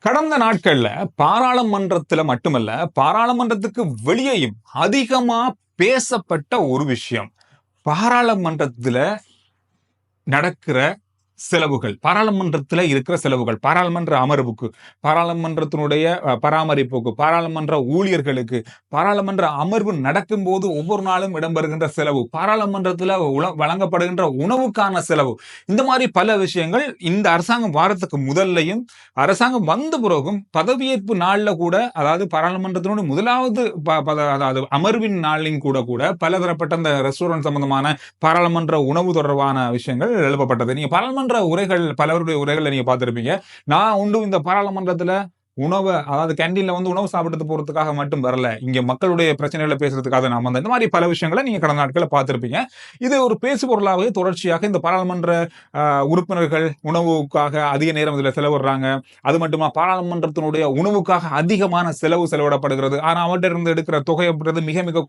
கடந்த நாட்கள்ல பாராளுமன்றத்துல மட்டுமல்ல, பாராளுமன்றத்துக்கு வெளியேயும் அதிகமா பேசப்பட்ட ஒரு விஷயம். பாராளுமன்றத்துல நடக்கிற செலவுகள், பாராளுமன்றத்துல இருக்கிற செலவுகள், பாராளுமன்ற அமர்வுக்கு, பாராளுமன்றத்தினுடைய பராமரிப்புக்கு, பாராளுமன்ற ஊழியர்களுக்கு, பாராளுமன்ற அமர்வு நடக்கும்போது ஒவ்வொரு நாளும் இடம்பெறுகின்ற செலவு, பாராளுமன்றத்துல வழங்கப்படுகின்ற உணவுக்கான செலவு, இந்த மாதிரி பல விஷயங்கள் இந்த அரசாங்கம் வாரத்துக்கு முதல்லையும் அரசாங்கம் வந்த பிறகும் பதவியேற்பு நாள்ல கூட, அதாவது பாராளுமன்றத்தினுடைய முதலாவது அதாவது அமர்வின் நாளின் கூட பலதரப்பட்ட அந்த ரெஸ்டாரண்ட் சம்பந்தமான பாராளுமன்ற உணவு தொடர்பான விஷயங்கள் எழுப்பப்பட்டது. நீங்க பாராளுமன்ற உரைகள், பலருடைய உரைகளை நீங்க பார்த்திருப்பீங்க. நான் உண்டு இந்த பாராளுமன்றத்துல உணவை, அதாவது கேண்டீன்ல உணவு சாப்பிட்டு போறதுக்காக மட்டும் வரல, இங்க மக்களுடைய பிரச்சனைகளை பேசுறதுக்காக நாம வந்தோம். இந்த மாதிரி பல விஷயங்களை நீங்க கடந்த நாட்களை பார்த்திருப்பீங்க. இது ஒரு பேசு பொருளாகவே தொடர்ச்சியாக இந்த பாராளுமன்ற உறுப்பினர்கள் உணவுக்காக அதிக நேரம் இதுல செலவிடுறாங்க. அது மட்டுமா பாராளுமன்றத்தினுடைய உணவுக்காக அதிகமான செலவிடப்படுகிறது. ஆனா அவர்கிட்ட இருந்து எடுக்கிற தொகை அப்படின்றது மிக மிக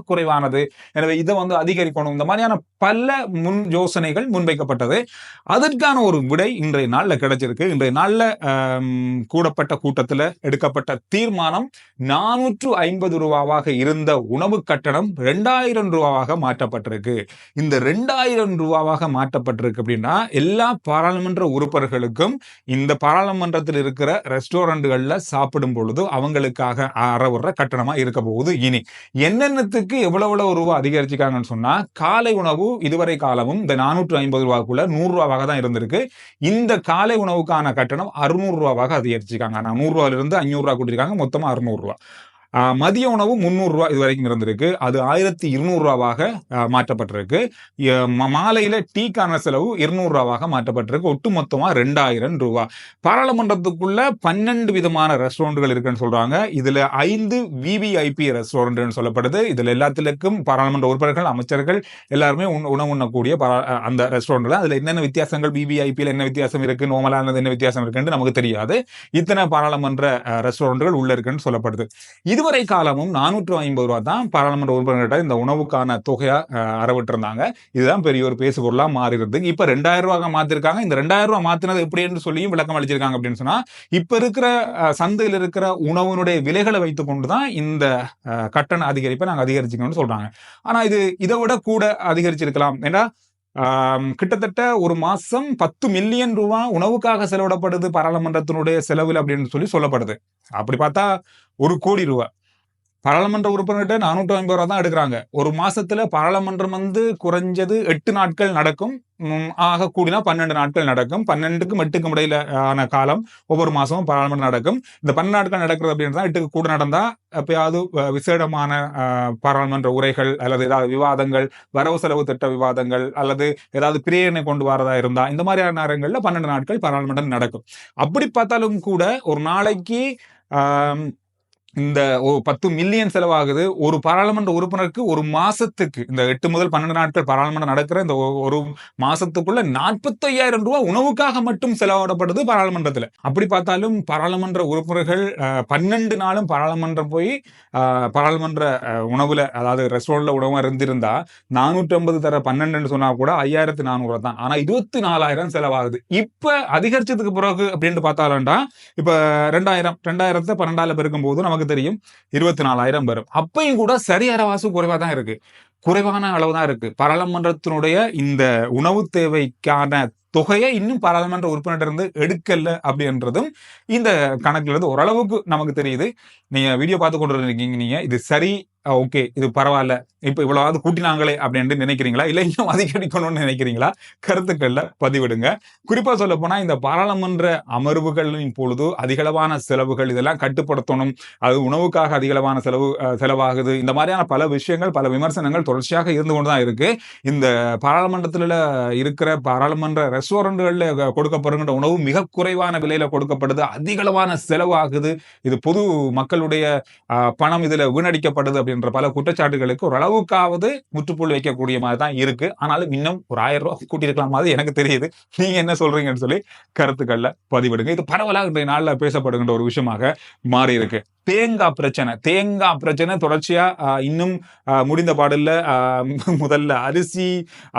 குறைவானது. எனவே இதை அதிகரிக்கணும். இந்த மாதிரியான பல முன் யோசனைகள் முன்வைக்கப்பட்டது. அதற்கான ஒரு விடை இன்றைய நாள்ல கிடைச்சிருக்கு. இன்றைய நாள்ல கூடப்பட்ட கூட்டத்தில் எடுக்கப்பட்ட தீர்மானம் 450 ரூபாவாக இருந்த உணவு கட்டணம் 2000 ரூபாவாக மாற்றப்பட்டிருக்கு. இந்த 2000 ரூபாவாக மாற்றப்பட்டிருக்கு அப்படின்னா எல்லா பாராளுமன்ற உறுப்பினர்களுக்கும் இந்த பாராளுமன்றத்தில் இருக்கிற ரெஸ்டாரண்ட்கள்ல சாப்பிடும் பொழுது அவங்களுக்காக அறவுற கட்டணமா இருக்க போகுது. இனி என்னென்னத்துக்கு எவ்வளவு ரூபா அதிகரிச்சிருக்காங்கன்னு சொன்னா, காலை உணவு இதுவரை காலமும் இந்த 450 ரூபாய்க்குள்ள 100 ரூபாவாக தான் இருந்திருக்கு. இந்த காலை உணவுக்கான கட்டணம் 600 ரூபாவாக அதிகரிச்சிருக்காங்க. 100 ரூபாயில இருந்து 500 ரூபாய் கூட்டிருக்காங்க. மொத்தமா 600 ரூபாய். மதிய உணவு 300 ரூபாய் இது வரைக்கும் இருந்திருக்கு. அது 1200 ரூபாவாக மாற்றப்பட்டிருக்கு. மாலையில டீக்கான செலவு 200 ரூபாவாக மாற்றப்பட்டிருக்கு. ஒட்டுமொத்தமா 2000 ரூபாய். பாராளுமன்றத்துக்குள்ள 12 விதமான ரெஸ்டாரண்ட்கள் இருக்குன்னு சொல்றாங்க. இதுல 5 விவிஐபி ரெஸ்டாரண்ட் சொல்லப்படுது. இதுல எல்லாத்திற்கும் பாராளுமன்ற உறுப்பினர்கள், அமைச்சர்கள் எல்லாருமே உணவு உண்ணக்கூடிய அந்த ரெஸ்டாரண்ட். அதுல என்னென்ன வித்தியாசங்கள், விவிஐபியில் என்ன வித்தியாசம் இருக்கு, நார்மலானது என்ன வித்தியாசம் இருக்குன்னு நமக்கு தெரியாது. இத்தனை பாராளுமன்ற ரெஸ்டாரண்ட்கள் உள்ள இருக்குன்னு சொல்லப்படுது. இதுவரை காலமும் 450 ரூபாய் தான் பாராளுமன்ற உறுப்பினர்கிட்ட இந்த உணவுக்கான தொகையா அறவிட்டு இருந்தாங்க. இதுதான் பெரிய ஒரு பேசு பொருளா மாறி இருக்கு. இப்ப 2000 ரூபாய் மாத்திருக்காங்க. இந்த 2000 ரூபாய் மாத்தினது எப்படின்னு சொல்லியும் விளக்கம் அளிச்சிருக்காங்க. அப்படின்னு சொன்னா, இப்ப இருக்கிற சந்தையில் இருக்கிற உணவுனுடைய விலைகளை வைத்துக் கொண்டுதான் இந்த கட்டண அதிகரிப்பை நாங்க அதிகரிச்சுக்கணும்னு சொல்றாங்க. ஆனா இதை விட கூட அதிகரிச்சிருக்கலாம். ஏன்னா கிட்டத்தட்ட ஒரு மாசம் 10 மில்லியன் ரூபாய் உணவுக்காக செலவிடப்படுது பாராளுமன்றத்தினுடைய செலவில் அப்படின்னு சொல்லப்படுது. அப்படி பார்த்தா 1 கோடி ரூபாய் பாராளுமன்ற உறுப்பினர்கிட்ட 450 ரூபாய் தான் எடுக்கிறாங்க. ஒரு மாசத்துல பாராளுமன்றம் குறைஞ்சது 8 நாட்கள் நடக்கும். ஆக கூடினா 12 நாட்கள் நடக்கும். 12க்கும் 8க்கும் இடையில ஆன காலம் ஒவ்வொரு மாசமும் பாராளுமன்றம் நடக்கும். இந்த 12 நாட்கள் நடக்கிறது அப்படின்னா 8க்கு கூட நடந்தா எப்பயாவது விசேடமான பாராளுமன்ற உரைகள் அல்லது ஏதாவது விவாதங்கள், வரவு செலவு திட்ட விவாதங்கள் அல்லது ஏதாவது பிரேரணை கொண்டு வரதா இருந்தா இந்த மாதிரியான நேரங்கள்ல 12 நாட்கள் பாராளுமன்றம் நடக்கும். அப்படி பார்த்தாலும் கூட ஒரு நாளைக்கு இந்த 10 மில்லியன் செலவாகுது. ஒரு பாராளுமன்ற உறுப்பினருக்கு ஒரு மாசத்துக்கு, இந்த 8 முதல் 12 நாட்கள் பாராளுமன்றம் நடக்கிற இந்த ஒரு மாசத்துக்குள்ள 45,000 ரூபாய் உணவுக்காக மட்டும் செலவிடப்படுது பாராளுமன்றத்துல. அப்படி பார்த்தாலும் பாராளுமன்ற உறுப்பினர்கள் 12 நாளும் பாராளுமன்றம் போய் பாராளுமன்ற உணவுல, அதாவது ரெஸ்டாரண்ட்ல உணவு இருந்திருந்தா 450 தர 12 சொன்னா கூட 5400 தான். ஆனா 24,000 செலவாகுது. இப்ப அதிகரிச்சதுக்கு பிறகு அப்படின்னு பார்த்தாலும்டா, இப்ப 2000 12ஆல பெருக்கும் போது நமக்கு தெரியும் 24,000 வரும். அப்பயும் கூட சரியாரவாசு குறைவா தான் இருக்கு. குறைவான அளவு தான் இருக்கு. பாராளுமன்றத்தினுடைய இந்த உணவு தேவைக்கான தொகையை இன்னும் பாராளுமன்ற உறுப்பினரிடமிருந்து எடுக்கல அப்படின்றதும் இந்த கணக்குல இருந்து ஓரளவுக்கு நமக்கு தெரியுது. நீங்க வீடியோ பார்த்து கொண்டு இருக்கீங்க. நீங்க இது சரி, ஓகே, இது பரவாயில்ல, இப்ப இவ்வளவாவது கூட்டினாங்களே அப்படின்னு நினைக்கிறீங்களா, இல்ல இன்னும் அதிகரிக்கணும்னு நினைக்கிறீங்களா? கருத்துக்கள்ல பதிவிடுங்க. குறிப்பா சொல்ல போனா இந்த பாராளுமன்ற அமர்வுகளின் பொழுது அதிகளவான செலவுகள் இதெல்லாம் கட்டுப்படுத்தணும். அது உணவுக்காக அதிகளவான செலவாகுது. இந்த மாதிரியான பல விஷயங்கள், பல விமர்சனங்கள் தொடர்ச்சியாக இருந்து கொண்டுதான் இருக்கு. இந்த பாராளுமன்றத்துல இருக்கிற பாராளுமன்ற ரெஸ்டாரண்ட்கள்ல கொடுக்கப்படுகின்ற உணவு மிக குறைவான விலையில கொடுக்கப்படுது. அதிகளவான செலவாகுது. இது பொது மக்களுடைய பணம் இதுல வீணடிக்கப்படுது அப்படின்ற பல குற்றச்சாட்டுகளுக்கு ஓரளவுக்காவது முற்றுப்புள்ளி வைக்கக்கூடிய மாதிரி தான் இருக்கு. ஆனாலும் இன்னும் ஒரு 1000 ரூபாய் கூட்டியிருக்கலாம் மாதிரி எனக்கு தெரியுது. நீங்க என்ன சொல்றீங்கன்னு சொல்லி கருத்துக்கள்ல பதிவிடுங்க. இது பரவலாக இன்றைய நாள்ல பேசப்படுகின்ற ஒரு விஷயமாக மாறி இருக்கு. தேங்காய் பிரச்சனை தொடர்ச்சியா இன்னும் முடிந்த பாடல்ல முதல்ல அரிசி,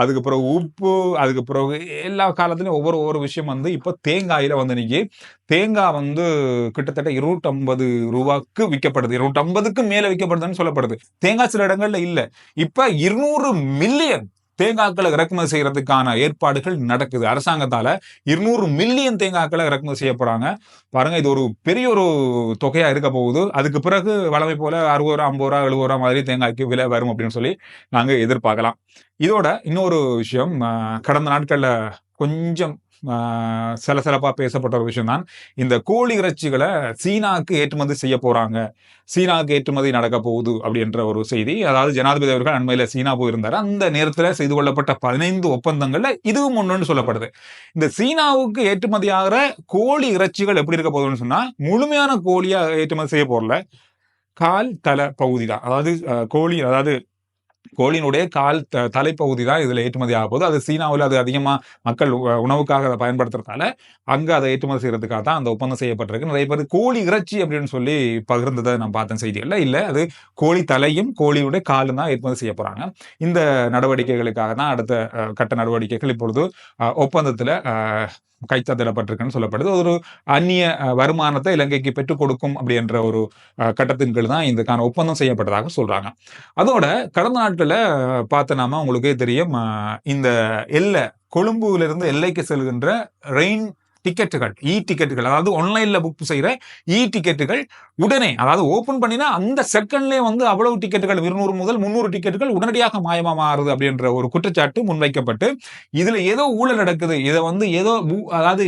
அதுக்கப்புறம் உப்பு, அதுக்கப்புறம் எல்லா காலத்திலும் ஒவ்வொரு விஷயம் வந்து இப்போ தேங்காயில வந்து இன்னைக்கு தேங்காய் வந்து கிட்டத்தட்ட 250 ரூபாய்க்கு விற்கப்படுது. 250க்கு மேல விற்கப்படுதுன்னு சொல்லப்படுது. தேங்காய் சில இடங்கள்ல இல்ல. இப்ப 200 மில்லியன் தேங்காய்களை இறக்குமதி செய்யறதுக்கான ஏற்பாடுகள் நடக்குது. அரசாங்கத்தால 200 மில்லியன் தேங்காய்களை இறக்குமதி செய்யப்படுறாங்க. பாருங்க, இது ஒரு பெரிய ஒரு தொகையா இருக்க போகுது. அதுக்கு பிறகு வளமை போல 60 ரூபா, 50 ரூபா, 70 ரூபா மாதிரி தேங்காய்க்கு விலை வரும் அப்படின்னு சொல்லி நாங்க எதிர்பார்க்கலாம். இதோட இன்னொரு விஷயம், கடந்த நாட்கள்ல கொஞ்சம் சலசலப்பா பேசப்பட்ட ஒரு விஷயம் தான், இந்த கோழி இறைச்சிகளை சீனாவுக்கு ஏற்றுமதி செய்ய போறாங்க, சீனாவுக்கு ஏற்றுமதி நடக்க போகுது அப்படின்ற ஒரு செய்தி. அதாவது ஜனாதிபதி அவர்கள் அண்மையில சீனா போயிருந்தாரு. அந்த நேரத்தில் செய்து கொள்ளப்பட்ட 15 ஒப்பந்தங்கள்ல இதுவும் ஒன்றுன்னு சொல்லப்படுது. இந்த சீனாவுக்கு ஏற்றுமதியாகிற கோழி இறைச்சிகள் எப்படி இருக்க போகுதுன்னு சொன்னா, முழுமையான கோழியா ஏற்றுமதி செய்ய போறல, கால் தலை பகுதி தான். அதாவது கோழியினுடைய தலைப்பகுதி தான் இதுல ஏற்றுமதி ஆக போகுது. அது சீனாவில் அது அதிகமா மக்கள் உணவுக்காக அதை பயன்படுத்துறதால அங்க அதை ஏற்றுமதி செய்யறதுக்காக தான் அந்த ஒப்பந்தம் செய்யப்பட்டிருக்கு. நிறைய பேர் கோழி இறைச்சி அப்படின்னு சொல்லி பகிர்ந்ததை நான் பார்த்தேன் செய்திகள்ல. இல்ல, அது கோழி தலையும் கோழியுடைய காலும் தான் ஏற்றுமதி செய்ய போறாங்க. இந்த நடவடிக்கைகளுக்காக தான் அடுத்த கட்ட நடவடிக்கைகள் இப்பொழுது ஒப்பந்தத்துல கைச்சாத்திடப்பட்டிருக்குன்னு சொல்லப்படுது. ஒரு அந்நிய வருமானத்தை இலங்கைக்கு பெற்றுக் கொடுக்கும் அப்படின்ற ஒரு கட்டத்தின் கீழ் தான் இதுக்கான ஒப்பந்தம் செய்யப்பட்டதாக சொல்றாங்க. அதோட கடந்த நாட்கள்ல பார்த்தோம்னா உங்களுக்கே தெரியும், இந்த கொழும்புல இருந்து எல்லைக்கு செல்கின்ற ரெயின் டிக்கெட்டுகள், டிக்கெட்டுகள், அதாவது ஆன்லைன்ல புக் செய்யற டிக்கெட்டுகள் உடனே, அதாவது ஓபன் பண்ணினா அந்த செகண்ட்லயே வந்து அவ்வளவு டிக்கெட்டுகள் 200 முதல் 300 டிக்கெட்டுகள் உடனடியாக மாயமா மாறுது அப்படின்ற ஒரு குற்றச்சாட்டு முன்வைக்கப்பட்டு, இதுல ஏதோ ஊழல் நடக்குது, இதை வந்து ஏதோ அதாவது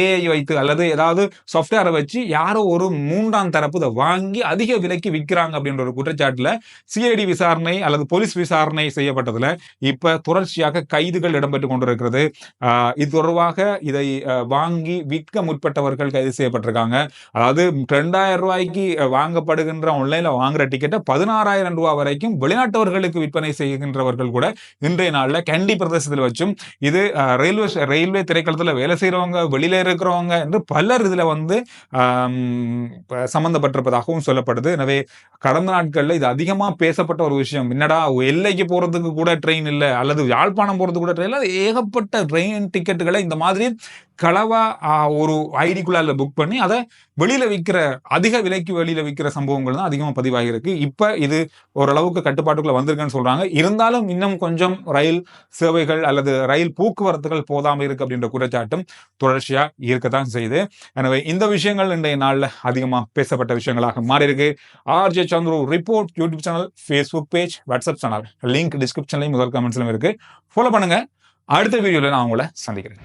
ஏஐ வைத்து அல்லது ஏதாவது சாஃப்ட்வேரை வச்சு யாரோ ஒரு 3ஆம் தரப்பு இதை வாங்கி அதிக விலைக்கு விற்கிறாங்க அப்படின்ற ஒரு குற்றச்சாட்டுல சிஐடி விசாரணை அல்லது போலீஸ் விசாரணை செய்யப்பட்டதுல இப்ப தொடர்ச்சியாக கைதுகள் இடம்பெற்றுக் கொண்டிருக்கிறது. இது தொடர்பாக இதை வாங்கி விற்க முற்பட்டவர்கள் கைது செய்யப்பட்டிருக்காங்க. அதாவது 2000 ரூபாய்க்கு வாங்கப்படுகின்ற ஆன்லைன்ல வாங்குற டிக்கெட்டை 16,000 ரூபாய் வரைக்கும் வெளிநாட்டவர்களுக்கு விற்பனை செய்கின்றவர்கள் கூட இன்றைய நாள்ல கேண்டி பிரதேசத்தில் வச்சும், இது ரயில்வே திரைக்களத்துல வேலை செய்யறவங்க, வெளியில இருக்கிறவங்க என்று பலர் இதுல வந்து சம்பந்தப்பட்டிருப்பதாகவும் சொல்லப்படுது. எனவே கடந்த நாட்கள்ல இது அதிகமா பேசப்பட்ட ஒரு விஷயம். என்னடா, எல்லைக்கு போறதுக்கு கூட ட்ரெயின் இல்லை, அல்லது யாழ்ப்பாணம் போறதுக்கு கூட ட்ரெயின் இல்லை, ஏகப்பட்ட ட்ரெயின் டிக்கெட்டுகளை இந்த மாதிரி களவா ஒரு ஐடிக்குள்ள புக் பண்ணி அதை அதிக விலைக்கு வெளியில விற்கிற சம்பவங்கள் தான் அதிகமா பதிவாகி இருக்கு. இப்ப இது ஓரளவுக்கு கட்டுப்பாட்டுக்குள்ள வந்திருக்குன்னு சொல்றாங்க. இருந்தாலும் இன்னும் கொஞ்சம் ரயில் சேவைகள் அல்லது ரயில் போக்குவரத்துகள் போதாம இருக்கு அப்படின்ற குற்றச்சாட்டும் தொடர்ச்சியா இருக்கத்தான் செய்யுது. எனவே இந்த விஷயங்கள் இன்றைய நாள்ல அதிகமா பேசப்பட்ட விஷயங்களாக மாறி இருக்கு. RJ Chandru report YouTube channel, Facebook page, WhatsApp channel, link டிஸ்கிரிப்ஷன்லயும் முதல் கமெண்ட்ஸ்லயும் இருக்கு. ஃபாலோ பண்ணுங்க. அடுத்த வீடியோல நான் உங்களை சந்திக்கிறேன்.